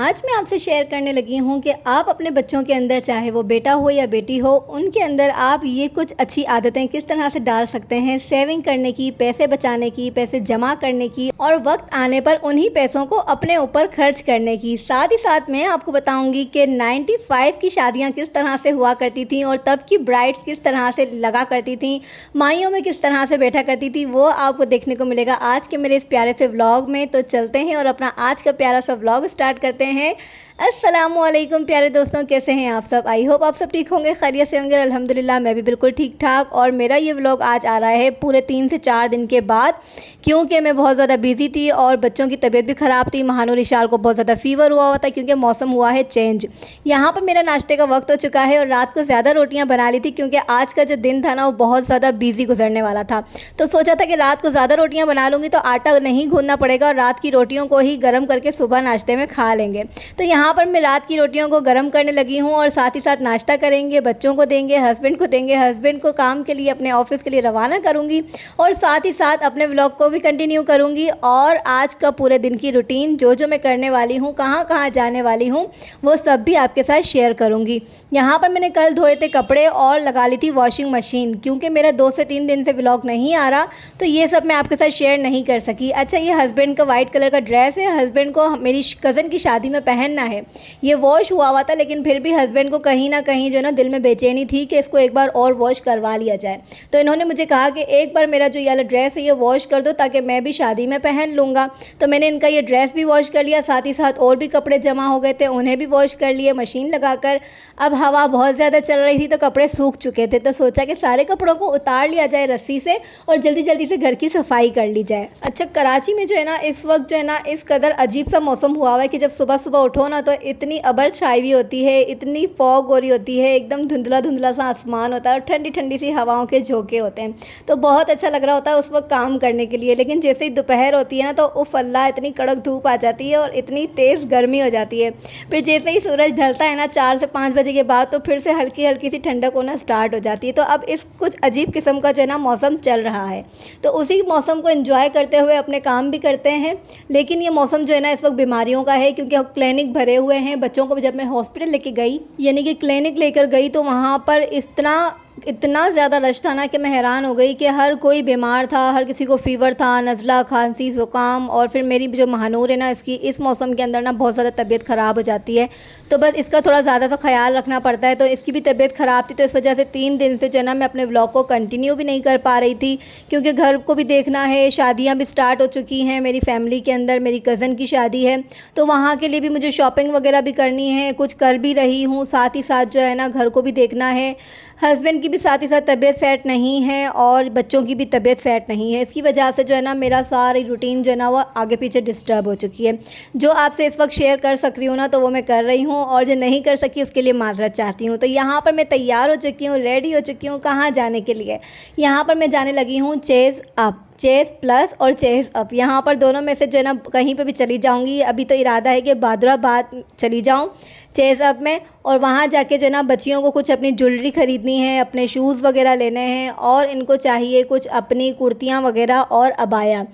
आज मैं आपसे शेयर करने लगी हूँ कि आप अपने बच्चों के अंदर, चाहे वो बेटा हो या बेटी हो, उनके अंदर आप ये कुछ अच्छी आदतें किस तरह से डाल सकते हैं सेविंग करने की, पैसे बचाने की, पैसे जमा करने की और वक्त आने पर उन्हीं पैसों को अपने ऊपर खर्च करने की। साथ ही साथ मैं आपको बताऊंगी कि 95 की शादियाँ किस तरह से हुआ करती थी और तब की ब्राइड्स किस तरह से लगा करती थी, माइयों में किस तरह से बैठा करती थी, वो आपको देखने को मिलेगा आज के मेरे इस प्यारे से व्लॉग में। तो चलते हैं और अपना आज का प्यारा सा व्लॉग स्टार्ट करते हैं। अस्सलामुअलैकुम प्यारे दोस्तों, कैसे हैं आप सब? आई होप आप सब ठीक होंगे, खैरियत से होंगे। अल्हम्दुलिल्लाह मैं भी बिल्कुल ठीक ठाक। और मेरा ये व्लॉग आज आ रहा है पूरे 3 से 4 दिन के बाद, क्योंकि मैं बहुत ज़्यादा बिजी थी और बच्चों की तबीयत भी ख़राब थी। महानूर इशाल को बहुत ज़्यादा फ़ीवर हुआ था क्योंकि मौसम हुआ है चेंज। यहाँ पर मेरा नाश्ते का वक्त हो चुका है और रात को ज़्यादा रोटियाँ बना ली थी क्योंकि आज का जो दिन था ना वो बहुत ज़्यादा बिजी गुजरने वाला था। तो सोचा था कि रात को ज़्यादा रोटियाँ बना लूँगी तो आटा नहीं गूँधना पड़ेगा और रात की रोटियों को ही गर्म करके सुबह नाश्ते में खा लेंगे। तो यहाँ पर मैं रात की रोटियों को गर्म करने लगी हूँ और साथ ही साथ नाश्ता करेंगे, बच्चों को देंगे, हस्बैंड को देंगे, हस्बैंड को काम के लिए अपने ऑफिस के लिए रवाना करूँगी और साथ ही साथ अपने व्लॉग को भी कंटिन्यू करूँगी। और आज का पूरे दिन की रूटीन, जो मैं करने वाली हूँ, कहाँ कहाँ जाने वाली हूँ, वो सब भी आपके साथ शेयर करूँगी। यहाँ पर मैंने कल धोए थे कपड़े और लगा ली थी वॉशिंग मशीन, क्योंकि मेरा 2 से 3 दिन से व्लॉग नहीं आ रहा तो ये सब मैं आपके साथ शेयर नहीं कर सकी। अच्छा, ये हस्बैंड का वाइट कलर का ड्रेस है, हस्बैंड को मेरी कज़न की शादी में पहनना है। ये वॉश हुआ था लेकिन फिर भी हस्बैंड को कहीं ना कहीं जो ना दिल में बेचैनी थी कि इसको एक बार और वॉश करवा लिया जाए। तो इन्होंने मुझे कहा कि एक बार मेरा जो ये वाला ड्रेस है ये वॉश कर दो ताकि मैं भी शादी में पहन लूँगा। तो मैंने इनका ये ड्रेस भी वॉश कर लिया, साथ ही साथ और भी कपड़े जमा हो गए थे उन्हें भी वॉश कर लिए मशीन लगाकर। अब हवा बहुत ज़्यादा चल रही थी तो कपड़े सूख चुके थे, तो सोचा कि सारे कपड़ों को उतार लिया जाए रस्सी से और जल्दी जल्दी से घर की सफाई कर ली जाए। अच्छा, कराची में जो है ना इस वक्त जो है ना इस कदर अजीब सा मौसम हुआ है कि जब सुबह सुबह उठो ना तो इतनी अबर छाई हुई होती है, इतनी फॉग हो रही होती है, एकदम धुंधला धुंधला सा आसमान होता है और ठंडी ठंडी सी हवाओं के झोंके होते हैं। तो बहुत अच्छा लग रहा होता है उस वक्त काम करने के लिए। लेकिन जैसे ही दोपहर होती है ना तो उफ़ अल्लाह, इतनी कड़क धूप आ जाती है और इतनी तेज़ गर्मी हो जाती है। फिर जैसे ही सूरज ढलता है ना 4 से 5 बजे के बाद तो फिर से हल्की हल्की सी ठंडक होना स्टार्ट हो जाती है। तो अब इस कुछ अजीब किस्म का जो है ना मौसम चल रहा है, तो उसी मौसम को एंजॉय करते हुए अपने काम भी करते हैं। लेकिन ये मौसम जो है ना इस वक्त बीमारियों का है क्योंकि क्लिनिक भरे हुए हैं। बच्चों को जब मैं हॉस्पिटल लेके गई, यानी कि क्लिनिक लेकर गई, तो वहाँ पर इतना ज़्यादा रश था ना कि मैं हैरान हो गई कि हर कोई बीमार था, हर किसी को फ़ीवर था, नज़ला, खांसी, ज़ुकाम। और फिर मेरी जो महानूर है ना इसकी इस मौसम के अंदर ना बहुत ज़्यादा तबीयत ख़राब हो जाती है, तो बस इसका थोड़ा ज़्यादा सा ख्याल रखना पड़ता है। तो इसकी भी तबीयत ख़राब थी, तो इस वजह से 3 दिन से जो है ना मैं अपने व्लॉग को कंटिन्यू भी नहीं कर पा रही थी क्योंकि घर को भी देखना है, शादियाँ भी स्टार्ट हो चुकी हैं मेरी फैमिली के अंदर। मेरी कज़न की शादी है तो वहाँ के लिए भी मुझे शॉपिंग वगैरह भी करनी है, कुछ कर भी रही हूँ। साथ ही साथ जो है ना घर को भी देखना है, हस्बैंड की भी साथ ही साथ तबीयत सेट नहीं है और बच्चों की भी तबीयत सेट नहीं है। इसकी वजह से जो है ना मेरा सारी रूटीन जो है ना वो आगे पीछे डिस्टर्ब हो चुकी है। जो आपसे इस वक्त शेयर कर सक रही हूँ ना तो वो मैं कर रही हूँ और जो नहीं कर सकी उसके लिए माज़रत चाहती हूँ। तो यहाँ पर मैं तैयार हो चुकी हूँ, रेडी हो चुकी हूँ। कहाँ जाने के लिए? यहाँ पर मैं जाने लगी हूँ चेज़ अप, चेज़ प्लस और चेज़ अप। यहाँ पर दोनों में से जो है ना कहीं पे भी चली जाऊँगी। अभी तो इरादा है कि बादराबाद चली जाऊँ चेज़ अप में और वहाँ जाके जो है ना बच्चियों को कुछ अपनी ज्वेलरी ख़रीदनी है, अपने शूज़ वगैरह लेने हैं और इनको चाहिए कुछ अपनी कुर्तियाँ वगैरह और अबाया।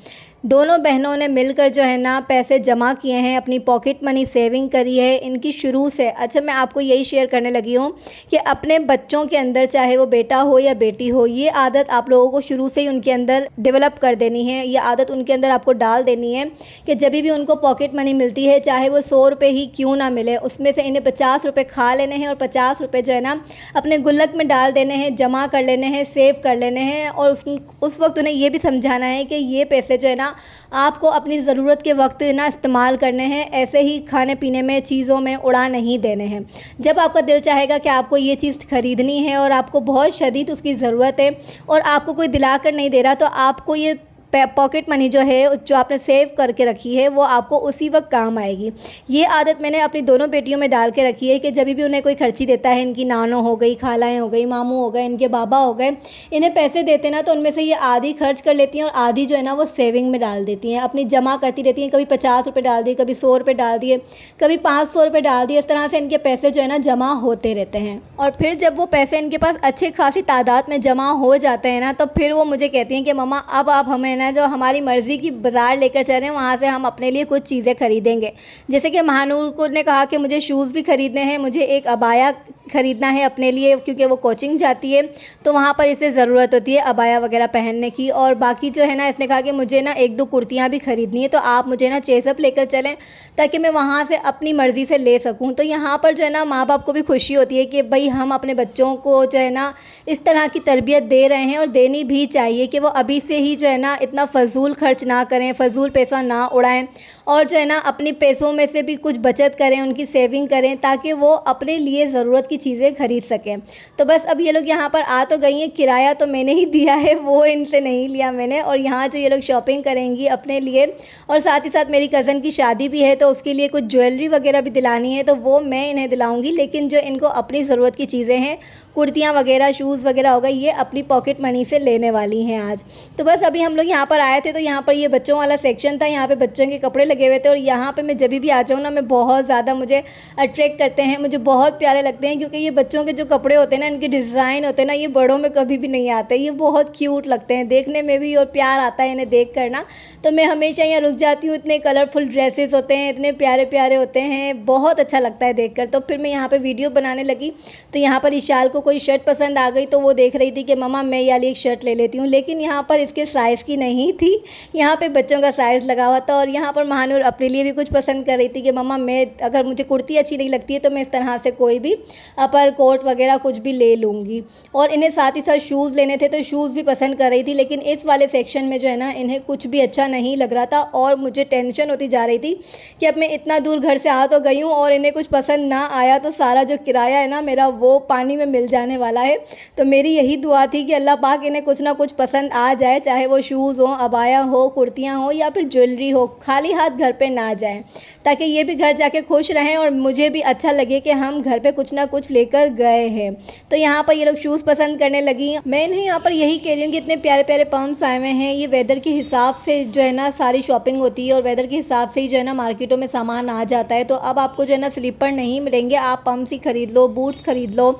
दोनों बहनों ने मिलकर जो है ना पैसे जमा किए हैं, अपनी पॉकेट मनी सेविंग करी है इनकी शुरू से। अच्छा, मैं आपको यही शेयर करने लगी हूँ कि अपने बच्चों के अंदर, चाहे वो बेटा हो या बेटी हो, ये आदत आप लोगों को शुरू से ही उनके अंदर डेवलप कर देनी है। ये आदत उनके अंदर आपको डाल देनी है कि जब भी उनको पॉकेट मनी मिलती है, चाहे वो 100 रुपये ही क्यों ना मिले, उसमें से इन्हें 50 रुपये खा लेने हैं और 50 रुपये जो है ना अपने गुल्लक में डाल देने हैं, जमा कर लेने हैं, सेव कर लेने हैं। और उस वक्त उन्हें ये भी समझाना है कि ये पैसे जो है ना आपको अपनी ज़रूरत के वक्त ना इस्तेमाल करने हैं, ऐसे ही खाने पीने में, चीज़ों में उड़ा नहीं देने हैं। जब आपका दिल चाहेगा कि आपको ये चीज़ ख़रीदनी है और आपको बहुत शदीद उसकी ज़रूरत है और आपको कोई दिला कर नहीं दे रहा, तो आपको ये पॉकेट मनी जो है, जो आपने सेव करके रखी है, वो आपको उसी वक्त काम आएगी। ये आदत मैंने अपनी दोनों बेटियों में डाल के रखी है कि जब भी उन्हें कोई खर्ची देता है, इनकी नानों हो गई, खालाएँ हो गई, मामू हो गए, इनके बाबा हो गए, इन्हें पैसे देते ना तो उनमें से ये आधी खर्च कर लेती हैं और आधी जो है ना वो सेविंग में डाल देती हैं, अपनी जमा करती रहती हैं। कभी 50 रुपये डाल दिए, कभी 100 रुपये डाल दिए, कभी 500 रुपये डाल दिए। इस तरह से इनके पैसे जो है ना जमा होते रहते हैं और फिर जब वो पैसे इनके पास अच्छी खासी तादाद में जमा हो जाते हैं ना तो फिर वो मुझे कहती हैं कि मम्मा अब आप हमें ना ना जो हमारी मर्ज़ी की बाज़ार लेकर चल रहे हैं, वहाँ से हम अपने लिए कुछ चीज़ें खरीदेंगे। जैसे कि महानूर को ने कहा कि मुझे शूज़ भी ख़रीदने हैं, मुझे एक अबाया ख़रीदना है अपने लिए, क्योंकि वो कोचिंग जाती है तो वहाँ पर इसे ज़रूरत होती है अबाया वगैरह पहनने की। और बाकी जो है ना, इसने कहा कि मुझे ना 1-2 कुर्तियाँ भी ख़रीदनी है, तो आप मुझे ना चेसअप लेकर चलें ताकि मैं वहाँ से अपनी मर्ज़ी से ले सकूँ। तो यहाँ पर जो है ना, माँ बाप को भी खुशी होती है कि भाई हम अपने बच्चों को जो है ना इस तरह की तरबियत दे रहे हैं, और देनी भी चाहिए कि वो अभी से ही जो है ना इतना फ़ज़ूल खर्च ना करें, फ़ज़ूल पैसा ना उड़ाएं, और जो है ना अपने पैसों में से भी कुछ बचत करें, उनकी सेविंग करें, ताकि वो अपने लिए ज़रूरत की चीज़ें खरीद सकें। तो बस अब ये लोग यहाँ पर आ तो गई हैं, किराया तो मैंने ही दिया है, वो इनसे नहीं लिया मैंने। और यहाँ जो ये लोग शॉपिंग करेंगी अपने लिए, और साथ ही साथ मेरी कज़न की शादी भी है, तो उसके लिए कुछ ज्वेलरी वगैरह भी दिलानी है, तो वो मैं इन्हें दिलाऊंगी। लेकिन जो इनको अपनी ज़रूरत की चीज़ें हैं, कुर्तियाँ वगैरह, शूज़ वगैरह हो गए, ये अपनी पॉकेट मनी से लेने वाली हैं आज। तो बस अभी हम लोग यहाँ पर आए थे, तो यहाँ पर ये बच्चों वाला सेक्शन था, यहाँ पे बच्चों के कपड़े लगे हुए थे। और यहाँ पे मैं जब भी आ जाऊँ ना, मैं बहुत ज़्यादा, मुझे अट्रैक्ट करते हैं, मुझे बहुत प्यारे लगते हैं, क्योंकि ये बच्चों के जो कपड़े होते हैं ना, इनके डिज़ाइन होते हैं ना, ये बड़ों में कभी भी नहीं आते। ये बहुत क्यूट लगते हैं देखने में भी, और प्यार आता है इन्हें देख कर ना। तो मैं हमेशा यहाँ रुक जाती हूँ, इतने कलरफुल ड्रेसेस होते हैं, इतने प्यारे प्यारे होते हैं, बहुत अच्छा लगता है देख कर। तो फिर मैं यहाँ पर वीडियो बनाने लगी, तो यहाँ पर इशाल को कोई शर्ट पसंद आ गई, तो वो देख रही थी कि मम्मा मैं ये वाली एक शर्ट ले लेती हूँ, लेकिन यहाँ पर इसके साइज़ की नहीं थी, यहाँ पे बच्चों का साइज़ लगा हुआ था। और यहाँ पर महानूर अपने लिए भी कुछ पसंद कर रही थी कि मम्मा मैं, अगर मुझे कुर्ती अच्छी नहीं लगती है तो मैं इस तरह से कोई भी अपर कोट वगैरह कुछ भी ले लूँगी। और इन्हें साथ ही साथ शूज़ लेने थे, तो शूज़ भी पसंद कर रही थी, लेकिन इस वाले सेक्शन में जो है ना, इन्हें कुछ भी अच्छा नहीं लग रहा था। और मुझे टेंशन होती जा रही थी कि अब मैं इतना दूर घर से आ तो गई हूँ, और इन्हें कुछ पसंद ना आया तो सारा जो किराया है ना मेरा, वो पानी में मिल जाने वाला है। तो मेरी यही दुआ थी कि अल्लाह पाक इन्हें कुछ ना कुछ पसंद आ जाए, चाहे वो शूज़ हो, अबाया हो, कुर्तियाँ हो, या फिर ज्वेलरी हो, खाली हाथ घर पे ना जाएं, ताकि ये भी घर जाके खुश रहें और मुझे भी अच्छा लगे कि हम घर पे कुछ ना कुछ लेकर गए हैं। तो यहाँ पर ये लोग शूज़ पसंद करने लगी। मैं इन्हें यहाँ पर यही कह रही हूँ कि इतने प्यारे प्यारे पम्प्स आए हुए हैं, ये वेदर के हिसाब से जो है ना सारी शॉपिंग होती है, और वेदर के हिसाब से ही जो है ना मार्केटों में सामान आ जाता है। तो अब आपको जो है ना स्लीपर नहीं मिलेंगे, आप पम्प्स ही खरीद लो, बूट्स खरीद लो,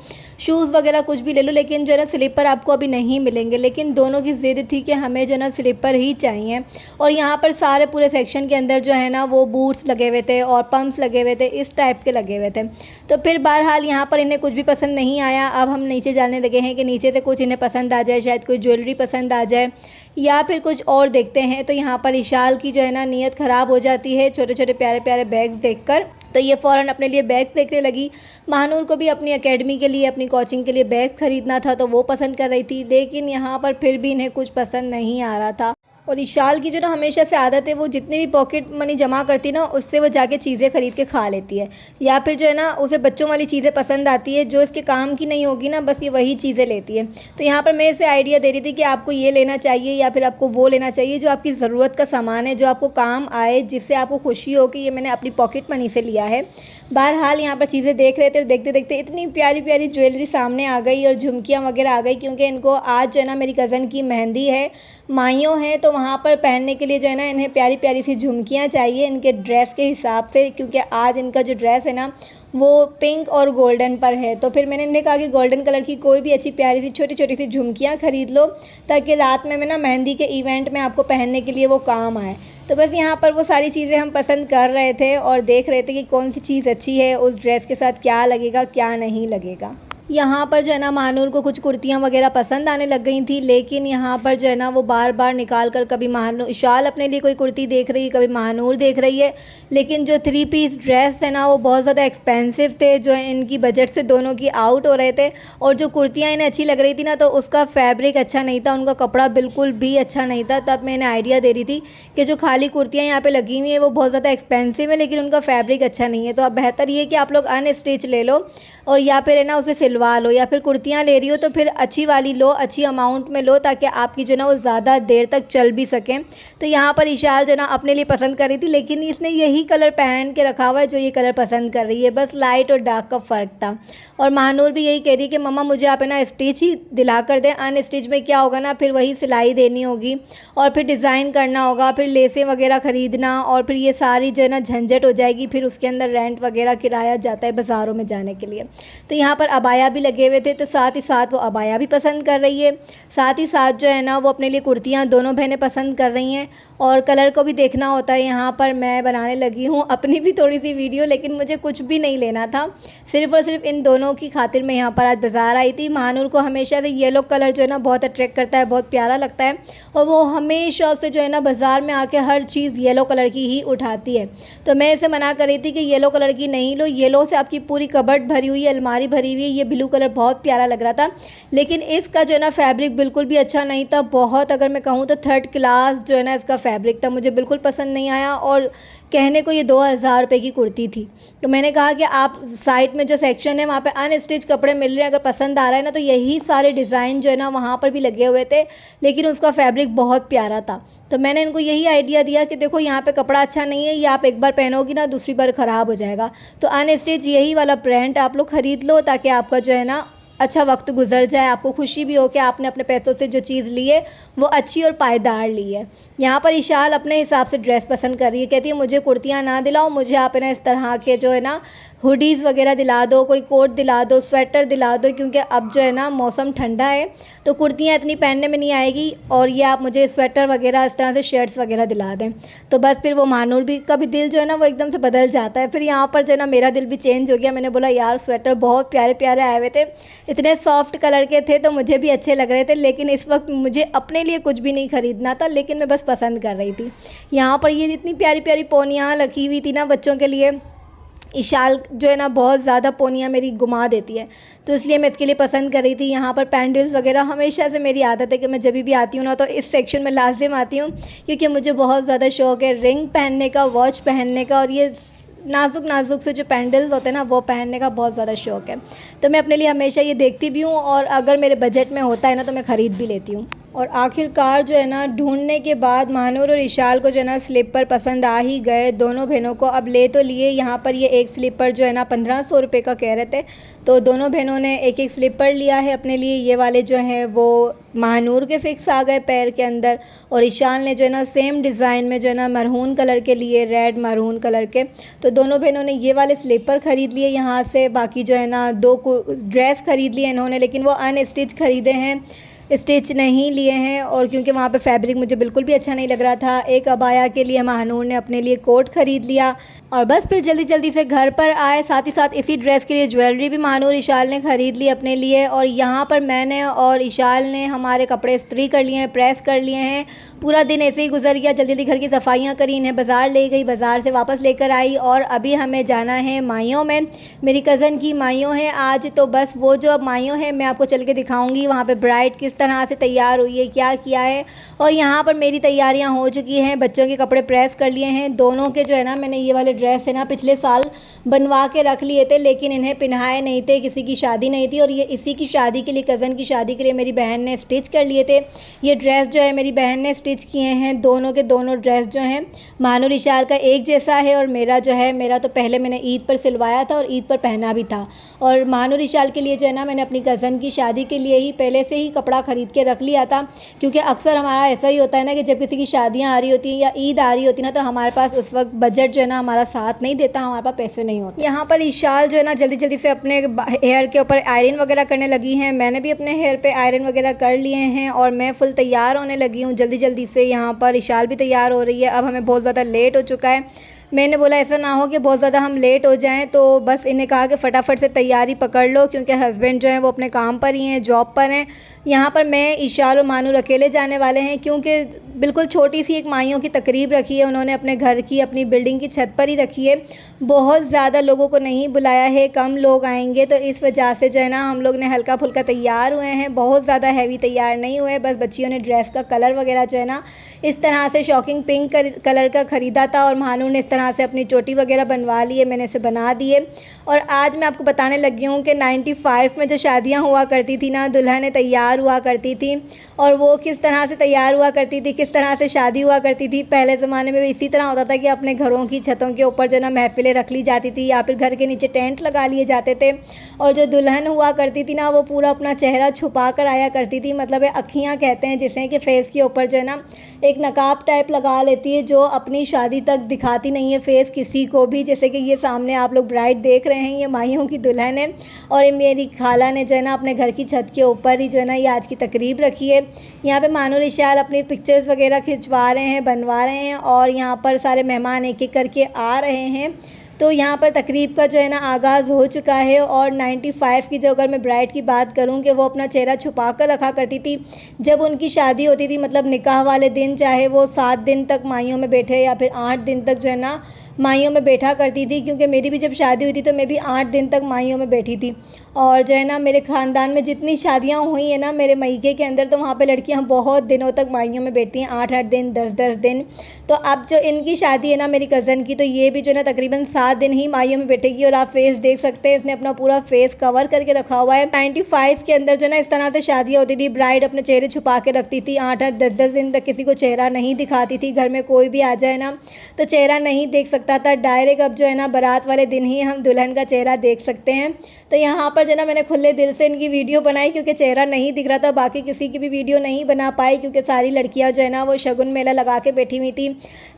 शूज़ वगैरह कुछ भी ले लो, लेकिन जो है ना स्लीपर आपको अभी नहीं मिलेंगे। लेकिन दोनों की ज़िद थी कि हमें जो है ना स्लीपर ही चाहिए। और यहाँ पर सारे पूरे सेक्शन के अंदर जो है ना वो बूट्स लगे हुए थे और पम्प्स लगे हुए थे, इस टाइप के लगे हुए थे। तो फिर बहरहाल यहाँ पर इन्हें कुछ भी पसंद नहीं आया। अब हम नीचे जाने लगे हैं कि नीचे से कुछ इन्हें पसंद आ जाए, शायद कोई ज्वेलरी पसंद आ जाए या फिर कुछ और देखते हैं। तो यहाँ पर इशाल की जो है ना नीयत ख़राब हो जाती है छोटे छोटे प्यारे प्यारे बैग्स देखकर, तो ये फ़ौरन अपने लिए बैग देखने लगी। महानूर को भी अपनी एकेडमी के लिए, अपनी कोचिंग के लिए बैग ख़रीदना था, तो वो पसंद कर रही थी। लेकिन यहाँ पर फिर भी इन्हें कुछ पसंद नहीं आ रहा था। और इशाल की जो ना हमेशा से आदत है, वो जितनी भी पॉकेट मनी जमा करती है ना, उससे वो जाके चीज़ें ख़रीद के खा लेती है, या फिर जो है ना उसे बच्चों वाली चीज़ें पसंद आती है जो इसके काम की नहीं होगी ना, बस ये वही चीज़ें लेती है। तो यहाँ पर मैं इसे आइडिया दे रही थी कि आपको ये लेना चाहिए या फिर आपको वो लेना चाहिए जो आपकी ज़रूरत का सामान है, जो आपको काम आए, जिससे आपको खुशी हो कि ये मैंने अपनी पॉकेट मनी से लिया है। बहरहाल यहाँ पर चीज़ें देख रहे थे, देखते देखते इतनी प्यारी प्यारी ज्वेलरी सामने आ गई और झुमकियाँ वगैरह आ गई, क्योंकि इनको आज जो है ना मेरी कज़न की मेहंदी है, माइयों हैं, तो वहाँ पर पहनने के लिए जो है ना इन्हें प्यारी प्यारी सी झुमकियाँ चाहिए इनके ड्रेस के हिसाब से, क्योंकि आज इनका जो ड्रेस है ना वो पिंक और गोल्डन पर है। तो फिर मैंने इन्हें कहा कि गोल्डन कलर की कोई भी अच्छी प्यारी सी छोटी छोटी सी झुमकियाँ ख़रीद लो, ताकि रात में ना मेहंदी के इवेंट में आपको पहनने के लिए वो काम आए। तो बस यहाँ पर वो सारी चीज़ें हम पसंद कर रहे थे और देख रहे थे कि कौन सी चीज़ अच्छी है, उस ड्रेस के साथ क्या लगेगा क्या नहीं लगेगा। यहाँ पर जो है ना महानूर को कुछ कुर्तियाँ वगैरह पसंद आने लग गई थी, लेकिन यहाँ पर जो है ना वो बार बार निकाल कर, कभी महानूर इशाल अपने लिए कोई कुर्ती देख रही है, कभी महानूर देख रही है। लेकिन जो 3 पीस ड्रेस है ना वो बहुत ज़्यादा एक्सपेंसिव थे, जो इनकी बजट से दोनों की आउट हो रहे थे। और जो कुर्तियाँ इन्हें अच्छी लग रही थी ना, तो उसका फैब्रिक अच्छा नहीं था, उनका कपड़ा बिल्कुल भी अच्छा नहीं था। तब मैं इन्हें आइडिया दे रही थी कि जो खाली कुर्तियाँ यहाँ पर लगी हुई हैं वो बहुत ज़्यादा एक्सपेंसिव है, लेकिन उनका फैब्रिक अच्छा नहीं है। तो अब बेहतर ये कि आप लोग अनस्टिच ले लो, और या फिर है ना उसे सिलवा लो, या फिर कुर्तियाँ ले रही हो तो फिर अच्छी वाली लो, अच्छी अमाउंट में लो, ताकि आपकी जो ना वो ज़्यादा देर तक चल भी सकें। तो यहाँ पर इशाल जो ना अपने लिए पसंद कर रही थी, लेकिन इसने यही कलर पहन के रखा हुआ है जो ये कलर पसंद कर रही है, बस लाइट और डार्क का फ़र्क था। और महानूर भी यही कह रही है कि मम्मा मुझे आप है ना स्टिच ही दिला कर दें, अनस्टिच में क्या होगा ना, फिर वही सिलाई देनी होगी और फिर डिज़ाइन करना होगा, फिर लेसें वगैरह ख़रीदना, और फिर ये सारी जो है ना झंझट हो जाएगी, फिर उसके अंदर रेंट वगैरह किराया जाता है बाज़ारों में जाने के लिए। तो यहाँ पर अबाया अबाया भी लगे हुए थे, तो साथ ही साथ वो अबाया भी पसंद कर रही है। साथ ही साथ जो है ना वो अपने लिए कुर्तियाँ दोनों बहनें पसंद कर रही हैं। और कलर को भी देखना होता है। यहाँ पर मैं बनाने लगी हूँ अपनी भी थोड़ी सी वीडियो, लेकिन मुझे कुछ भी नहीं लेना था, सिर्फ़ और सिर्फ इन दोनों की खातिर मैं यहाँ पर आज बाज़ार आई थी। महानूर को हमेशा से येलो कलर जो है ना बहुत अट्रैक्ट करता है, बहुत प्यारा लगता है, और वो हमेशा से जो है ना बाज़ार में आके हर चीज़ येलो कलर की ही उठाती है। तो मैं इसे मना कर रही थी कि येलो कलर की नहीं लो, येलो से आपकी पूरी कबर्ड भरी हुई है, अलमारी भरी हुई है। ये ब्लू कलर बहुत प्यारा लग रहा था, लेकिन इसका जो है ना फैब्रिक बिल्कुल भी अच्छा नहीं था। बहुत, अगर मैं कहूँ तो थर्ड क्लास जो है ना इसका फैब्रिक था, मुझे बिल्कुल पसंद नहीं आया। और कहने को ये 2000 रुपये की कुर्ती थी। तो मैंने कहा कि आप साइड में जो सेक्शन है वहाँ पे अनस्टिच कपड़े मिल रहे हैं, अगर पसंद आ रहा है ना तो यही सारे डिज़ाइन जो है ना वहाँ पर भी लगे हुए थे, लेकिन उसका फैब्रिक बहुत प्यारा था। तो मैंने इनको यही आइडिया दिया कि देखो यहाँ पे कपड़ा अच्छा नहीं है, ये आप एक बार पहनोगी ना दूसरी बार ख़राब हो जाएगा, तो अनस्टिच यही वाला ब्रांड आप लोग ख़रीद लो, ताकि आपका जो है ना अच्छा वक्त गुजर जाए, आपको खुशी भी हो कि आपने अपने पैसों से जो चीज़ ली है वो अच्छी और पायदार ली है। यहाँ पर इशाल अपने हिसाब से ड्रेस पसंद कर रही है, कहती है मुझे कुर्तियाँ ना दिलाओ, मुझे आप ना इस तरह के जो है ना हुडीज़ वगैरह दिला दो, कोई कोट दिला दो, स्वेटर दिला दो, क्योंकि अब जो है ना मौसम ठंडा है तो कुर्तियाँ इतनी पहनने में नहीं आएगी, और ये आप मुझे स्वेटर वगैरह इस तरह से शर्ट्स वगैरह दिला दें। तो बस फिर वो महानूर भी का भी दिल जो है ना वो एकदम से बदल जाता है। फिर यहाँ पर जो है ना मेरा दिल भी चेंज हो गया। मैंने बोला यार स्वेटर बहुत प्यारे प्यारे आए हुए थे, इतने सॉफ्ट कलर के थे तो मुझे भी अच्छे लग रहे थे, लेकिन इस वक्त मुझे अपने लिए कुछ भी नहीं ख़रीदना था, लेकिन मैं बस पसंद कर रही थी। यहाँ पर ये इतनी प्यारी प्यारी पोनियाँ रखी हुई थी ना बच्चों के लिए। इशाल जो है ना बहुत ज़्यादा पोनियाँ मेरी घुमा देती है, तो इसलिए मैं इसके लिए पसंद कर रही थी। यहाँ पर पैंडल्स वगैरह हमेशा से मेरी आदत है कि मैं जब भी आती हूँ ना तो इस सेक्शन में लाजिम आती हूँ, क्योंकि मुझे बहुत ज़्यादा शौक़ है रिंग पहनने का, वॉच पहनने का, और ये नाजुक नाजुक से जो पैंडल्स होते हैं ना वो पहनने का बहुत ज़्यादा शौक़ है। तो मैं अपने लिए हमेशा ये देखती भी हूँ, और अगर मेरे बजट में होता है ना तो मैं ख़रीद भी लेती हूँ। और आखिरकार जो है ना ढूंढने के बाद महानूर और इशाल को जो है ना स्लीपर पसंद आ ही गए दोनों बहनों को। अब ले तो लिए, यहाँ पर ये एक स्लीपर जो है ना 1500 रुपये का कह रहे थे, तो दोनों बहनों ने एक एक स्लीपर लिया है अपने लिए। ये वाले जो हैं वो महानूर के फ़िक्स आ गए पैर के अंदर, और इशाल ने जो है ना सेम डिज़ाइन में जो है ना मरहून कलर के लिए, रेड मरहून कलर के। तो दोनों बहनों ने ये वाले स्लीपर ख़रीद लिए यहाँ से। बाकी जो है ना 2 ड्रेस ख़रीद लिए इन्होंने, लेकिन वो अनस्टिच ख़रीदे हैं, स्टिच नहीं लिए हैं, और क्योंकि वहाँ पे फैब्रिक मुझे बिल्कुल भी अच्छा नहीं लग रहा था। एक अबाया के लिए महानूर ने अपने लिए कोट ख़रीद लिया, और बस फिर जल्दी जल्दी से घर पर आए। साथ ही साथ इसी ड्रेस के लिए ज्वेलरी भी महानूर इशाल ने ख़रीद ली अपने लिए। और यहाँ पर मैंने और इशाल ने हमारे कपड़े इस्त्री कर लिए हैं, प्रेस कर लिए हैं। पूरा दिन ऐसे ही गुजर गया, जल्दी जल्दी घर की सफाइयाँ करी, इन्हें बाज़ार ले गई, बाज़ार से वापस लेकर आई, और अभी हमें जाना है माइयों में। मेरी कज़न की माइयों हैं आज, तो बस वो जो अब माइयों हैं मैं आपको चल के दिखाऊँगी वहाँ पर ब्राइड किस तरह से तैयार हुई है, क्या किया है। और यहाँ पर मेरी तैयारियाँ हो चुकी हैं, बच्चों के कपड़े प्रेस कर लिए हैं दोनों के। जो है ना मैंने ये वाले ड्रेस है ना पिछले साल बनवा के रख लिए थे, लेकिन इन्हें पहनाए नहीं थे, किसी की शादी नहीं थी, और ये इसी की शादी के लिए, कज़न की शादी के लिए मेरी बहन ने स्टिच कर लिए थे। ये ड्रेस जो है मेरी बहन ने स्टिच किए हैं, दोनों के दोनों ड्रेस जो हैं महानूर इशाल का एक जैसा है, और मेरा जो है मेरा तो पहले मैंने ईद पर सिलवाया था और ईद पर पहना भी था। और महानूर इशाल के लिए जो है ना मैंने अपनी कज़न की शादी के लिए ही पहले से ही कपड़ा ख़रीद के रख लिया था, क्योंकि अक्सर हमारा ऐसा ही होता है ना कि जब किसी की शादियाँ आ रही होती हैं या ईद आ रही होती है ना, तो हमारे पास उस वक्त बजट जो है ना हमारा साथ नहीं देता, हमारे पास पैसे नहीं होते। यहाँ पर इशाल जो है ना जल्दी जल्दी से अपने हेयर के ऊपर आयरन वगैरह करने लगी हैं, मैंने भी अपने हेयर पे आयरन वगैरह कर लिए हैं, और मैं फुल तैयार होने लगी हूँ जल्दी जल्दी से। यहाँ पर इशाल भी तैयार हो रही है। अब हमें बहुत ज़्यादा लेट हो चुका है। मैंने बोला ऐसा ना हो कि बहुत ज़्यादा हम लेट हो जाएं, तो बस इन्हें कहा कि फटाफट से तैयारी पकड़ लो, क्योंकि हस्बैंड जो हैं वो अपने काम पर ही हैं, जॉब पर हैं। यहाँ पर मैं, इशाल और महानूर अकेले जाने वाले हैं, क्योंकि बिल्कुल छोटी सी एक माइयों की तकरीब रखी है उन्होंने अपने घर की, अपनी बिल्डिंग की छत पर ही रखी है। बहुत ज़्यादा लोगों को नहीं बुलाया है, कम लोग आएंगे, तो इस वजह से जो है ना हम लोग ने हल्का फुल्का तैयार हुए हैं, बहुत ज़्यादा हैवी तैयार नहीं हुए। बस बच्चियों ने ड्रेस का कलर वगैरह जो है ना इस तरह से शॉकिंग पिंक कलर का ख़रीदा था, और महानूर ने इस तरह से अपनी चोटी वगैरह बनवा ली है, मैंने इसे बना दिए। और आज मैं आपको बताने लगी हूँ कि 95 में जो शादियाँ हुआ करती थी ना, दुल्हनें तैयार हुआ करती थी, और वो किस तरह से तैयार हुआ करती थी, किस तरह से शादी हुआ करती थी। पहले ज़माने में इसी तरह होता था कि अपने घरों की छतों के ऊपर जो ना महफ़िलें रख ली जाती थी, या फिर घर के नीचे टेंट लगा लिए जाते थे, और जो दुल्हन हुआ करती थी ना वो पूरा अपना चेहरा छुपा कर आया करती थी, मतलब अखियाँ कहते हैं जिसे, कि फेस के ऊपर जो है ना एक नकाब टाइप लगा लेती है, जो अपनी शादी तक दिखाती नहीं है है फेस किसी को भी। जैसे कि ये सामने आप लोग ब्राइड देख रहे हैं, ये माहियों की दुल्हन है और ये मेरी खाला ने जो है ना अपने घर की छत के ऊपर ही जो है ना ये आज की तकरीब रखी है। यहाँ पे मानो रिशाल अपनी पिक्चर्स वगैरह खिंचवा रहे हैं, बनवा रहे हैं और यहाँ पर सारे मेहमान एक एक करके आ रहे हैं। तो यहाँ पर तकरीब का जो है ना आगाज़ हो चुका है। और 95 की जो अगर मैं ब्राइड की बात करूँ कि वो अपना चेहरा छुपा कर रखा करती थी जब उनकी शादी होती थी, मतलब निकाह वाले दिन, चाहे वो 7 दिन तक माइयों में बैठे या फिर 8 दिन तक जो है ना माइयों में बैठा करती थी। क्योंकि मेरी भी जब शादी हुई थी तो मैं भी 8 दिन तक माइयों में बैठी थी। और जो है ना मेरे ख़ानदान में जितनी शादियाँ हुई हैं ना मेरे मायके के अंदर, तो वहाँ पे लड़कियाँ बहुत दिनों तक माइयों में बैठती हैं, 8-8 दिन, 10-10 दिन। तो अब जो इनकी शादी है ना मेरी कज़न की, तो ये भी जो है ना तकरीबन 7 दिन ही माइयों में बैठेगी। और आप फेस देख सकते हैं, इसने अपना पूरा फेस कवर करके रखा हुआ है। 95 के अंदर जो है ना इस तरह से शादियाँ होती थी, ब्राइड अपने चेहरे छुपा के रखती थी, 8-8, 10-10 दिन तक किसी को चेहरा नहीं दिखाती थी। घर में कोई भी आ जाए ना तो चेहरा नहीं देख सकता था, डायरेक्ट अब जो है ना बारात वाले दिन ही हम दुल्हन का चेहरा देख सकते हैं। तो यहाँ पर जो है ना मैंने खुले दिल से इनकी वीडियो बनाई क्योंकि चेहरा नहीं दिख रहा था। बाकी किसी की भी वीडियो नहीं बना पाई क्योंकि सारी लड़कियाँ जो है ना वो शगुन मेला लगा के बैठी हुई थी,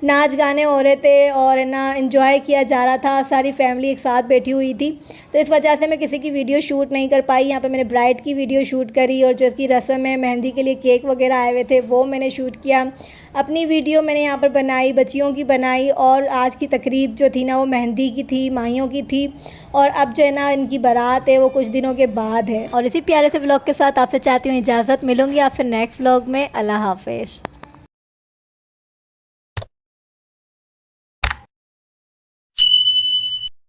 नाच गाने हो रहे थे और है ना एंजॉय किया जा रहा था, सारी फैमिली एक साथ बैठी हुई थी। तो इस वजह से मैं किसी की वीडियो शूट नहीं कर पाई। यहाँ पे मैंने ब्राइड की वीडियो शूट करी और जो इसकी रस्म है, मेहंदी के लिए केक वगैरह आए हुए थे, वो मैंने शूट किया। अपनी वीडियो मैंने यहाँ पर बनाई, बच्चियों की बनाई। और आज की तकरीब जो थी ना वो मेहंदी की थी, माहियों की थी। और अब जो है ना इनकी बारात है वो कुछ दिनों के बाद है। और इसी प्यारे से व्लॉग के साथ आपसे चाहती हूँ इजाज़त, मिलूंगी आपसे नेक्स्ट व्लॉग में। अल्लाह हाफ़िज़।